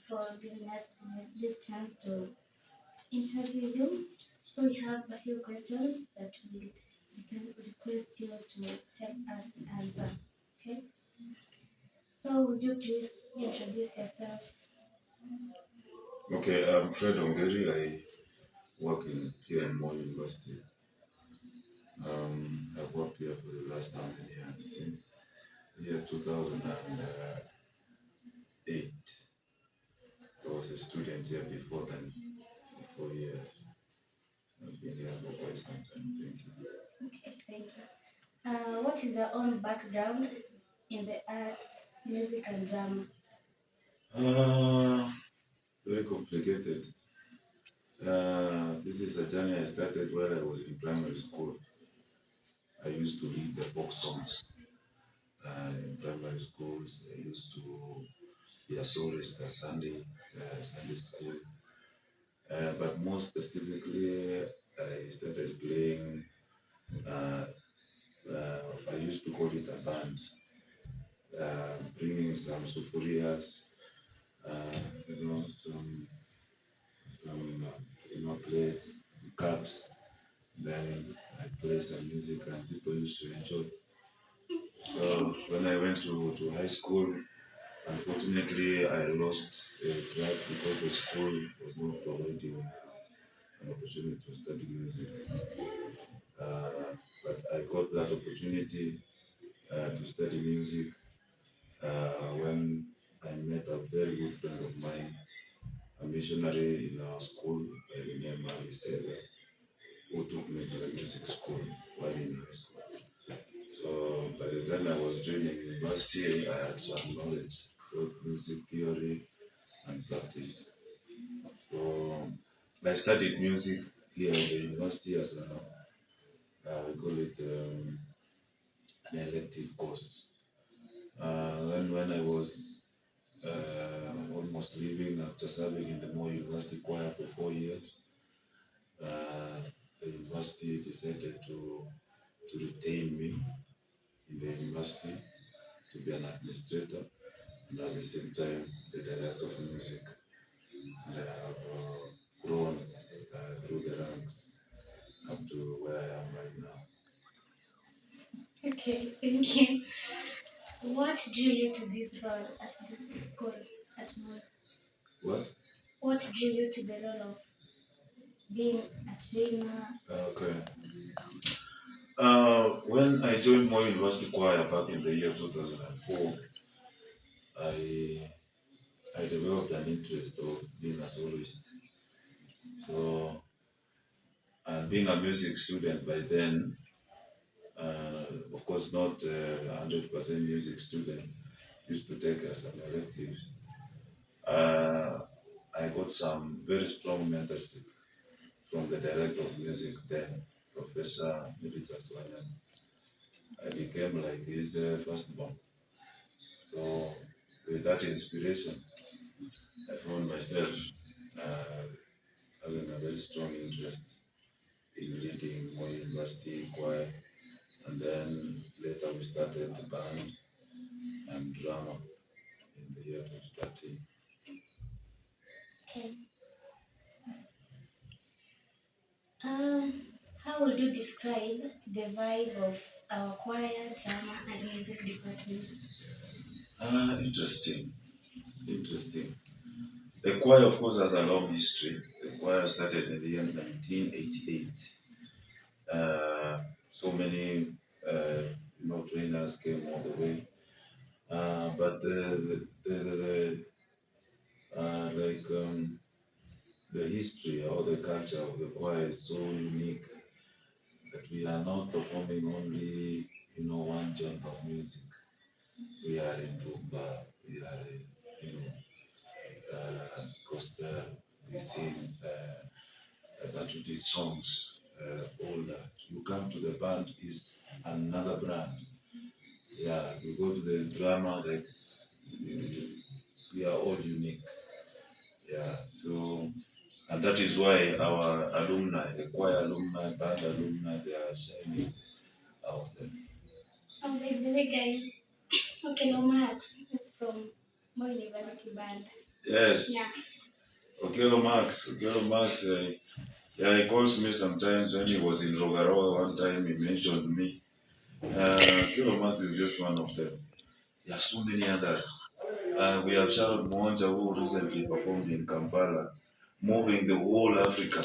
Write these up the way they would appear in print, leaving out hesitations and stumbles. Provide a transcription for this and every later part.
for giving us this chance to interview you. So we have a few questions that we can request you to help us answer. Okay. So would you please introduce yourself? Okay, I'm Fred Ongeri. I work here in Mo University. I've worked here for the last how many years? Since year 2008. I was a student here before then, for 4 years. I've been here for quite some time. Thank you. Okay, thank you. What is your own background in the arts, music, and drama? Uh, Very complicated. This is a journey I started while I was in primary school. I used to lead the folk songs in primary schools. I used to be a soloist at Sunday school. But more specifically, I started playing. Uh, I used to call it a band, bringing some sufurias, uh, some plates, cups. Then I play some music, and people used to enjoy. So when I went to high school, unfortunately, I lost track because the school was not providing an opportunity to study music. Uh, but I got that opportunity to study music when I met a very good friend of mine, a missionary in our school by the name of Alice, who took me to the music school while in high school. So by the time I was joining university, I had some knowledge of music theory and practice. So I studied music here at the university as we call it an elective course. When I was almost leaving after serving in the Mo University Choir for 4 years, uh, the university decided to retain me in the university to be an administrator and at the same time the director of music. And I have grown through the ranks up to where I am right now. Okay, thank you. What drew you to this role at this school at Moi? What? What drew you to the role of being a trainer? Okay. When I joined Mo University Choir back in the year 2004, I I developed an interest of being a soloist. So, and being a music student by then, of course, not 100% music student, used to take as an elective. Uh, I got some very strong mentorship from the director of music then, Professor Meditas Wanyan. I became like his firstborn. So, with that inspiration, I found myself uh, having a very strong interest in leading my university choir, and then later we started the band and drama in the year 2013. Okay. Um, how would you describe the vibe of our choir, drama, and music departments? Interesting, interesting. The choir, of course, has a long history. The choir started in the year 1988. So many, uh, trainers came all the way. But the history or the culture of the choir is so unique that we are not performing only, one genre of music. We are in rumba, we are in, gospel, we sing patriotic songs, all that. You come to the band is another brand. Yeah, you go to the drama, like we are all unique. Yeah, so and that is why our alumni, the choir alumni, band alumni, they are shining out there. Oh, by the way, guys, okay, no Max is from my university band. Yes. Okelo Max. Okelo Max. Yeah, he calls me sometimes when he was in Rogaroa one time. He mentioned me. Okelo Max is just one of them. There are so many others. We have Sharon Mwanja who recently performed in Kampala, moving the whole Africa,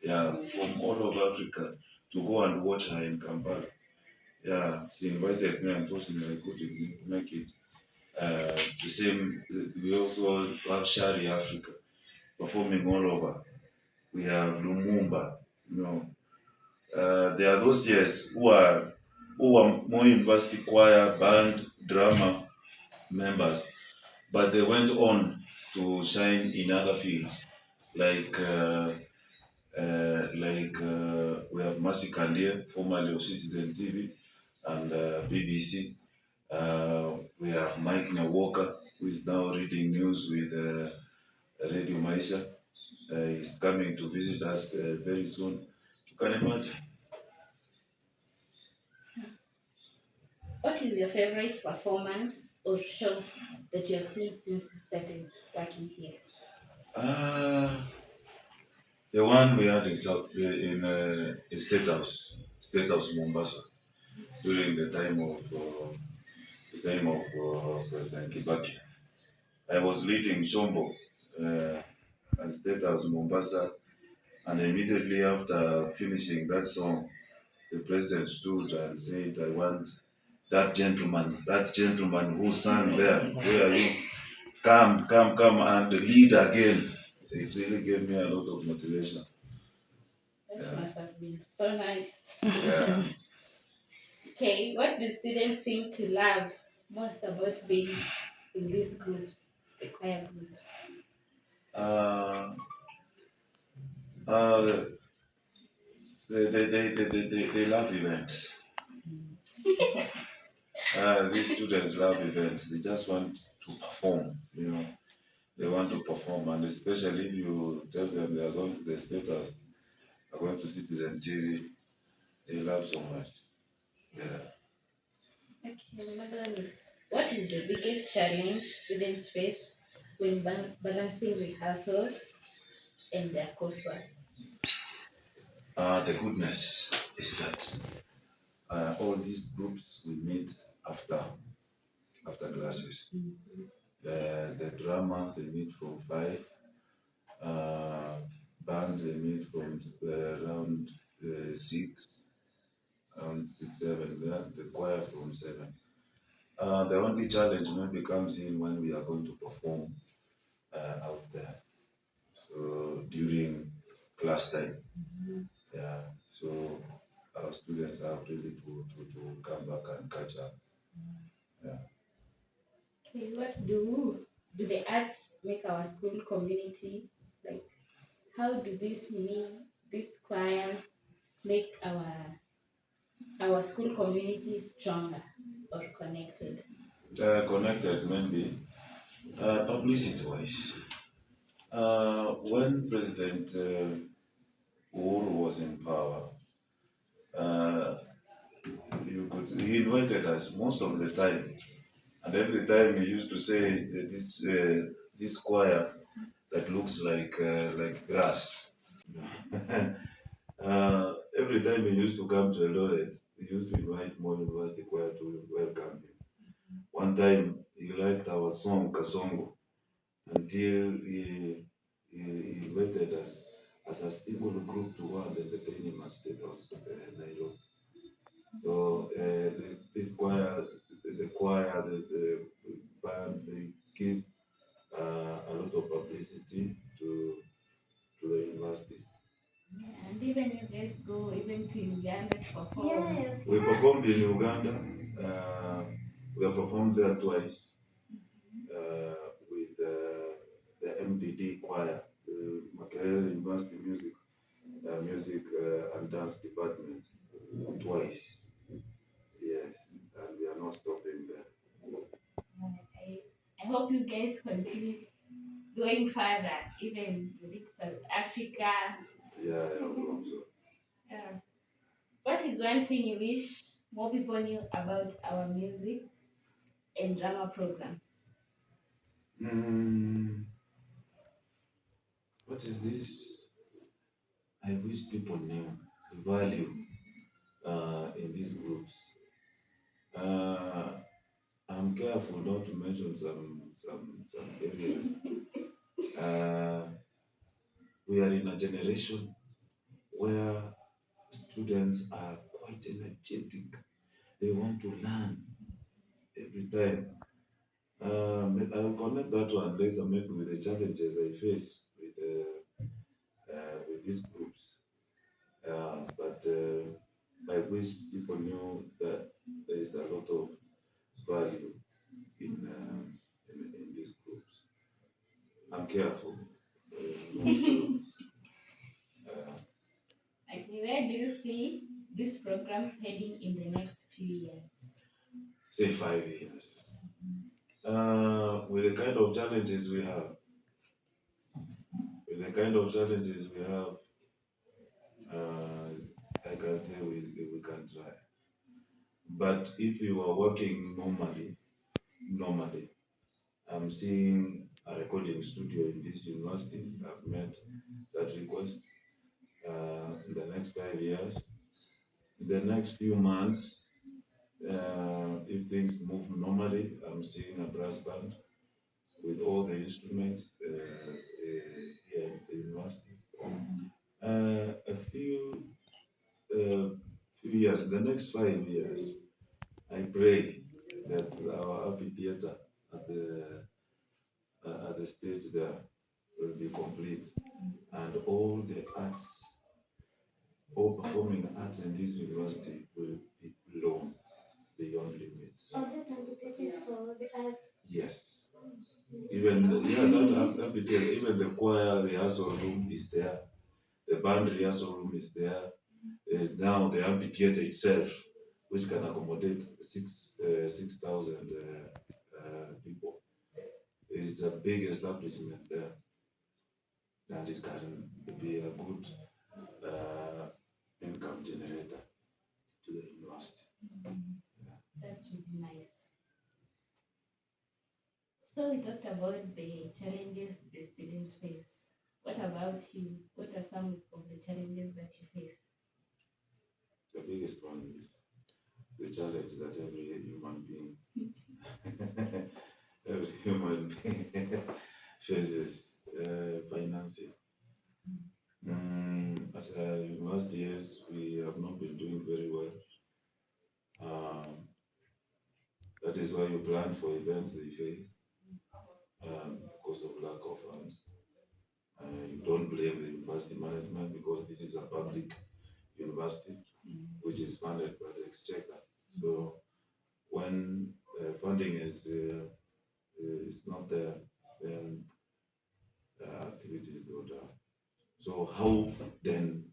yeah, from all over Africa to go and watch her in Kampala. Yeah, she invited me. Unfortunately, I couldn't make it. The same, we also have Shari Africa performing all over. We have Lumumba, you know. There are those yes who are more university choir, band, drama members, but they went on to shine in other fields like we have Mercy Kandie, formerly of Citizen TV and BBC. We have Mike Nyawoka, who is now reading news with Radio Maisha. He's coming to visit us very soon. You can imagine. What is your favorite performance or show that you have seen since you started working here? Uh, the one we had in State House Mombasa, during the time of President Kibaki. I was leading Shombo at State House Mombasa, and immediately after finishing that song, the president stood and said, "I want that gentleman who sang there. Where are you? Come, come, come and lead again." It really gave me a lot of motivation. That Yeah. must have been so nice. Yeah. Okay, what do students seem to love most about being in these groups, the choir groups? Uh, uh, they love events. These students love events. They just want to perform, you know. They want to perform, and especially if you tell them they are going to the status, are going to Citizen TV, they love so much. Yeah. Okay, another one is what is the biggest challenge students face when balancing rehearsals and their coursework? The goodness is that all these groups we meet after classes. The drama they meet from 5. Uh, Band they meet from around 6, around 6, 7. The choir from 7. The only challenge maybe comes in when we are going to perform out there. So during class time, yeah. So our students have really to come back and catch up. Yeah. Okay, what do the arts make our school community like? How do these choirs make our school community stronger or connected? Connected maybe publicity wise. When President Uhuru was in power, uh, he invited us most of the time, and every time he used to say this choir that looks like grass. Every time he used to come to Eldoret, he used to invite more university choir to welcome him. One time he liked our song Kasongo until he invited us as a single group to go and entertain him at State House Nairobi. So this choir, the choir, the band, they give a lot of publicity to the university. And even you guys go even to Uganda to perform. Yes. We performed in Uganda. We have performed there twice with the MDD choir, the Makerere University Music and Dance Department, twice. Yes, and we are not stopping there. I hope you guys continue going further, even with South Africa. Yeah, I hope so. Yeah. What is one thing you wish more people knew about our music and drama programs? Mm. what is this? I wish people knew the value in these groups. Uh, I'm careful not to mention some areas. Uh, we are in a generation where students are quite energetic. They want to learn every time. I'll connect that one later, maybe with the challenges I face with these groups. But I wish people knew that there is a lot of value in these groups. I'm careful. Not to, uh, Okay, where do you see these programs heading in the next few years? say 5 years. With the kind of challenges we have, with the kind of challenges we have, uh, I can say we can try. But if you are working normally, I'm seeing a recording studio in this university. I've met that request in the next 5 years. In the next few months, if things move normally, I'm seeing a brass band with all the instruments here at the university. A few years, the next 5 years, I pray that our amphitheater at the stage there will be complete, and all performing arts in this university will be blown beyond limits. Oh, that amphitheater is for the arts. Yes. Even that amphitheater, even the choir rehearsal room is there, the band rehearsal room is there. There is now the amphitheater itself, which can accommodate 6,000 people. It's a big establishment there, and it can be a good uh, income generator to the university. That's really nice. So we talked about the challenges the students face. What about you? What are some of the challenges that you face? The biggest one is the challenge that every human being, every human being faces, financing. As a university, yes, we have not been doing very well. Um, that is why you plan for events, they fail because of lack of funds. You don't blame the university management because this is a public university which is funded by the exchequer. So when funding is not there, then activities go down. So how then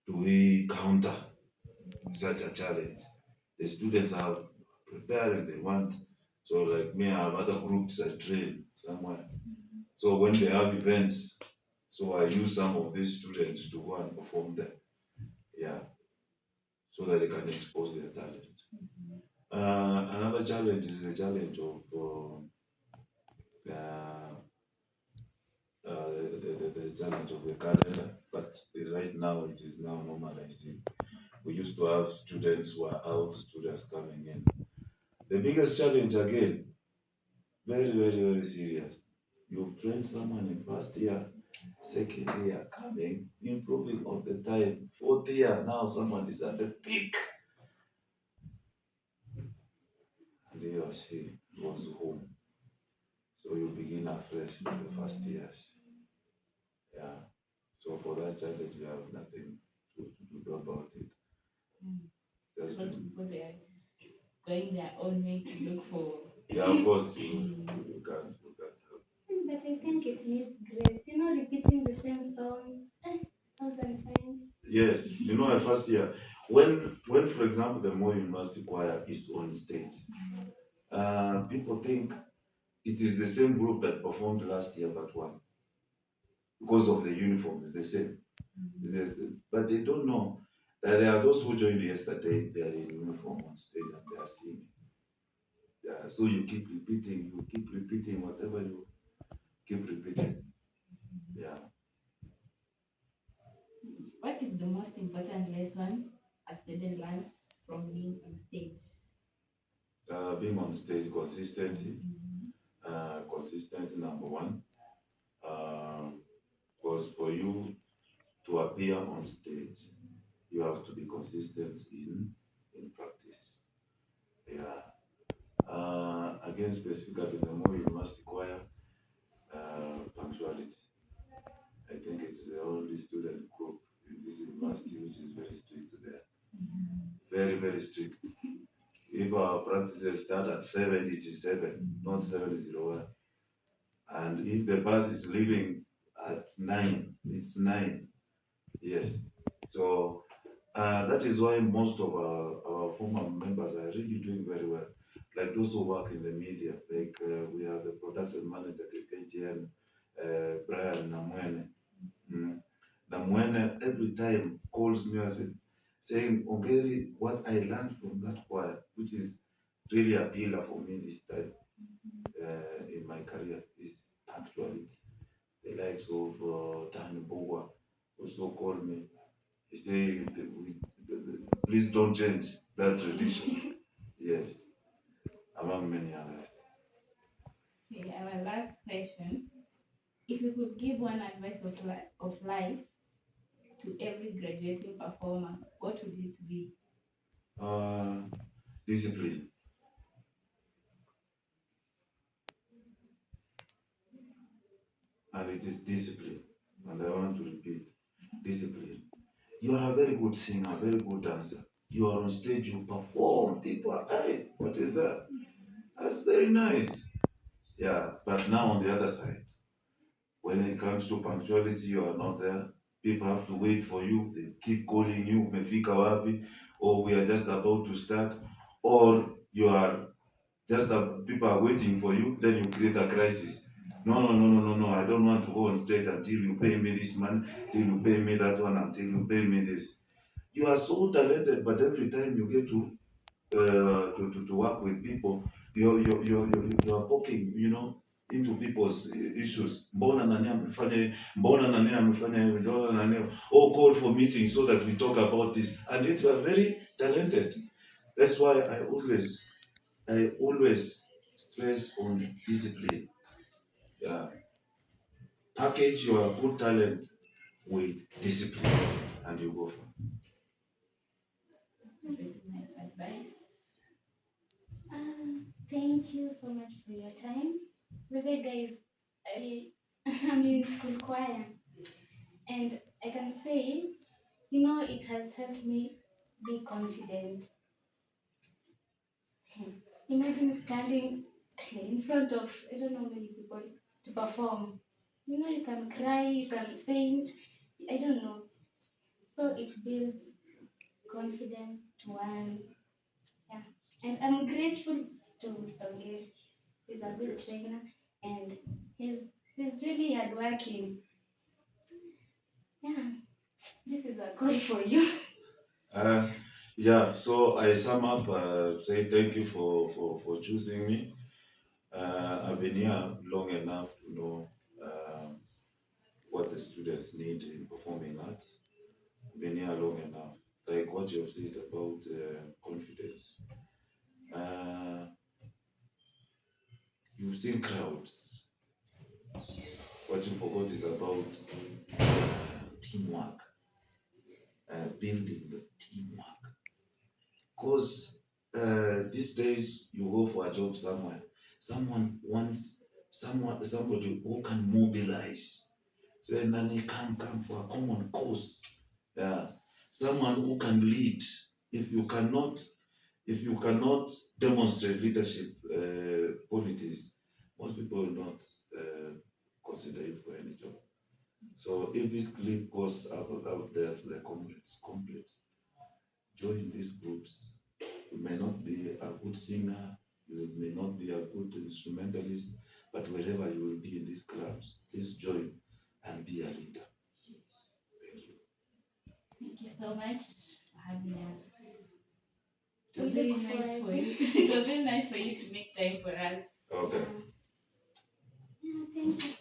do we counter such a challenge? The students are preparing, they want. So like me, I have other groups I train somewhere. So when they have events, so I use some of these students to go and perform there. Yeah, so that they can expose their talent. Another challenge is the challenge of uh, the challenge of the calendar, but right now it is now normalizing. We used to have students who are out, students coming in. The biggest challenge again, very, very, very serious. You've trained someone in first year, second year, coming, improving all the time. Fourth year, now someone is at the peak, and he or she goes home. So you begin afresh with the first years. Yeah. So for that challenge, we have nothing to do about it. Just Because to, people they are going their own way to look for. yeah, of course, you can't help. But I think it needs grace. Repeating the same song 1,000 times. Yes, a first year. When for example the Moi University Choir is on stage, people think it is the same group that performed last year but one because of the uniform is the same. It's the same. But they don't know that there are those who joined yesterday, they are in uniform on stage and they are singing. Yeah, so you keep repeating whatever you keep repeating. Yeah. most important lesson a student learns from being on stage? Being on stage, consistency. Consistency number one. Because for you to appear on stage, you have to be consistent in practice. Yeah. Again, specifically, the more you must acquire punctuality. I think it is the only student group in this university which is very strict there. Very, very strict. If our practices start at 7, it is 7, not 7:01. And if the bus is leaving at 9, it's 9. Yes. So that is why most of our former members are really doing very well. Like those who work in the media, like we have the production manager, KTN, Brian Namwene. Mm. Namwene every time calls me and saying, Ongeri, what I learned from that choir, which is really a pillar for me this time in my career, is punctuality. The likes of Dan Bowa also call me. He say, please don't change that tradition. Yes, among many others. Okay, our last question. If you could give one advice of life to every graduating performer, what would it be? Uh, Discipline. And it is discipline. And I want to repeat discipline. You are a very good singer, very good dancer. You are on stage, you perform, people are, hey, what is that? That's very nice. Yeah, but now on the other side, when it comes to punctuality, you are not there. People have to wait for you. They keep calling you, Mefika Wapi, or we are just about to start, or you are just people are waiting for you, then you create a crisis. No, no, no, no, no, no. I don't want to go on stage until you pay me this money, until you pay me that one, until you pay me this. You are so talented, but every time you get to work with people, you're poking, into people's issues. Mbona nani amefanya hivi, mbona nani, or call for meetings so that we talk about this. And you are very talented. That's why I always stress on discipline. Yeah. Package your good talent with discipline and you go for. Very nice advice. Thank you so much for your time. With it, guys, I I'm in school choir, and I can say, it has helped me be confident. Imagine standing in front of I don't know many people to perform. You can cry, you can faint. I don't know. So it builds confidence to one. Yeah, and I'm grateful to Mr. Ongeri. He's a good trainer, and he's really hardworking. Yeah, this is a call for you. Uh, yeah, so I sum up, say thank you for choosing me. I've been here long enough to know what the students need in performing arts. I've been here long enough. Like what you have said about confidence. Uh, you've seen crowds. What you forgot is about teamwork, building the teamwork. Because these days you go for a job somewhere, someone wants somebody who can mobilize. Say, Nani, come for a common cause. Yeah. Someone who can lead. If you cannot, if you cannot demonstrate leadership qualities, most people will not consider you for any job. So if this clip goes out there to the comrades, join these groups. You may not be a good singer, you may not be a good instrumentalist, but wherever you will be in these clubs, please join and be a leader. Thank you. Thank you so much for having us. It We was look really nice for forward. you. It was really nice for you to make time for us. Okay. Yeah, thank you.